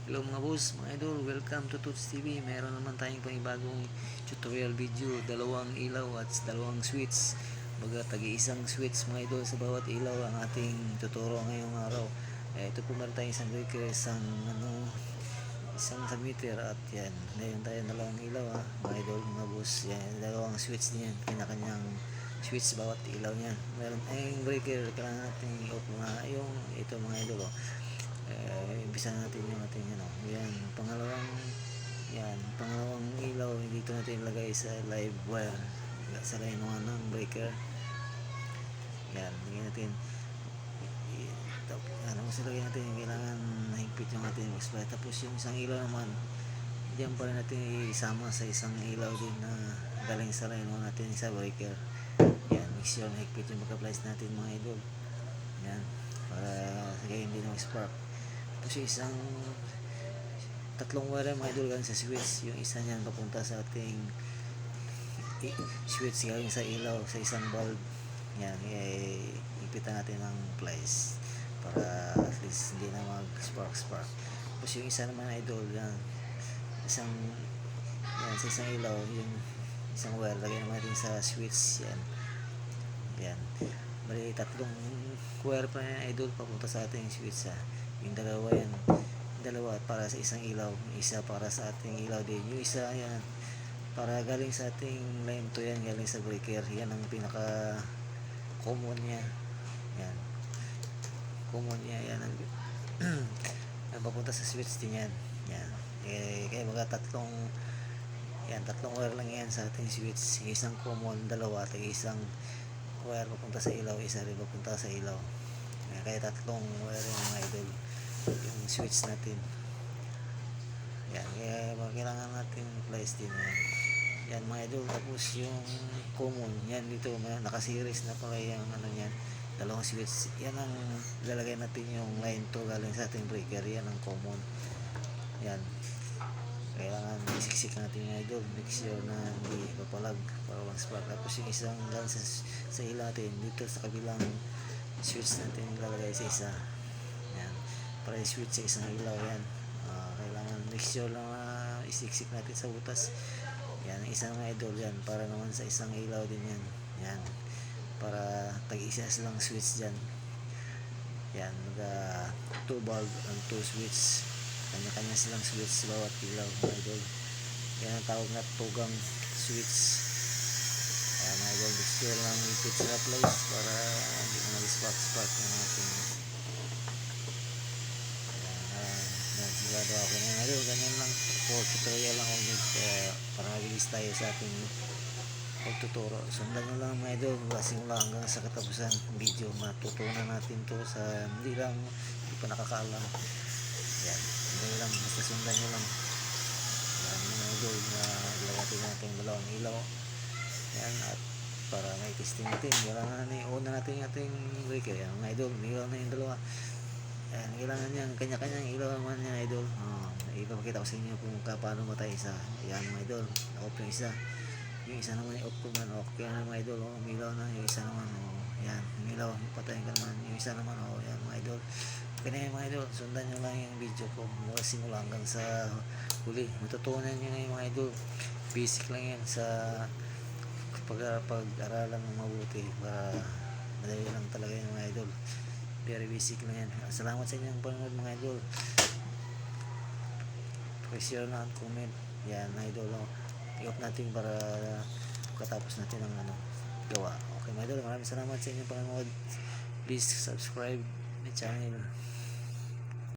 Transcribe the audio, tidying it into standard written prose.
Hello mga boss, mga idol, welcome to Toots TV. Meron naman tayong panibagong tutorial video, dalawang ilaw at dalawang switch. Baga tagi-isang switch mga idol sa bawat ilaw ang ating tuturo ngayong araw. Ito po meron tayong isang breaker, isang submeter at yan. Ngayon tayo dalawang ilaw mga idol, mga boss. Yan, dalawang switch niyan, kanya-kanyang switch bawat ilaw niyan. Meron tayong breaker, kailangan natin i-off mga yung ito mga idol. Umpisa natin yung ating yan, pangalawang ilaw dito natin ilagay sa live wire sa line 1 ng breaker. Yan, lagyan natin mas lagyan natin yung kailangan higpit yung ating supply. Tapos yung isang ilaw naman diyan pa rin natin isama sa isang ilaw din na galing sa line 1 natin sa breaker. Yan, mix yun, higpit yung pagka-plies natin mga idol. Yan, para sagay hindi na spark. Tapos isang tatlong wire mga idol galing sa switch. Yung isa niyan papunta sa ating switch galing sa ilaw sa isang bulb. Yan, ipitan natin ng plies para at least hindi na mag spark. Tapos yung isa naman idol yan, sa isang ilaw, yung isang wire lagay naman natin sa switch. Yan, bali tatlong wire pa na idol papunta sa ating switch yung dalawa para sa isang ilaw, isa para sa ating ilaw din, yung isa yan para galing sa ating line 2, yan galing sa breaker. Yan ang pinaka common niya, yan ang papunta sa switch din yan. Kaya mga tatlong wire lang yan sa ating switch, isang common, dalawa at isang wire papunta sa ilaw, isa rin papunta sa ilaw. Kaya tatlong wire yung mga idol yung switch natin. Yan, kaya kailangan natin plies din yan mga idol. Tapos yung common yan dito, naka-series na pala yung yan, dalawang switch. Yan ang lalagay natin yung line 2 galing sa ating breaker. Yan ang common. Yan, kailangan isiksik natin yung idol, make sure na hindi papalag para walang spark. Tapos yung isang galing sa ilaw natin dito sa kabilang switch natin ilalagay sa isa. Yan, para i-switch sa isang ilaw. Yan, kailangan make sure lang isiksik natin sa butas. Yan, isang mga idol yan para naman sa isang ilaw din yan. Yan, para tag-isa silang switch dyan. Yan, mga 2 bulb and 2 switch, kanya-kanya silang switch sa bawat ilaw mga idol. Yan ang tawag na tugang switch. Ayan mga idol, make sure lang i-fit sa place para hindi na mag-spark ng ating sigurado ako na idol. Ganyan lang for tutorial lang ako, para mabilis tayo sa ating pagtuturo. Sundan nyo lang mga idol, simula hanggang sa katapusan ng video. Matutunan natin to sa hindi pa nakakaalam. Yan, hindi lang, basta sundan nyo lang. Yan mga idol, na lagatin natin dalawang ilaw. Yan, at para may testing natin, kailangan una natin yung ating breaker. Yan mga idol, may ilaw na yung dalawa. Yan, kailangan niya kanya-kanyang ilaw naman niya idol. Ipapakita ko sa inyo kung paano matay isa. Yan mga idol, na-off yung isa. Yung isa naman i-off ko man, okay na mga idol. Umilaw na yung isa naman. Yan, umilaw, patayin ka naman yung isa naman. Yan mga idol, okay na yung mga idol. Sundan nyo lang yung video ko mula simula hanggang sa huli. Matutunan nyo na yung mga idol. Basic lang yan sa pag-aralan ng mabuti, para madali lang talaga yung mga idol. Very basic lang yan. Salamat sa inyong panonood mga idol. Share na, comment. Yan mga idol, i-off natin para katapos natin ang gawa. Okay mga idol, maraming salamat sa inyong panonood. Please subscribe my channel.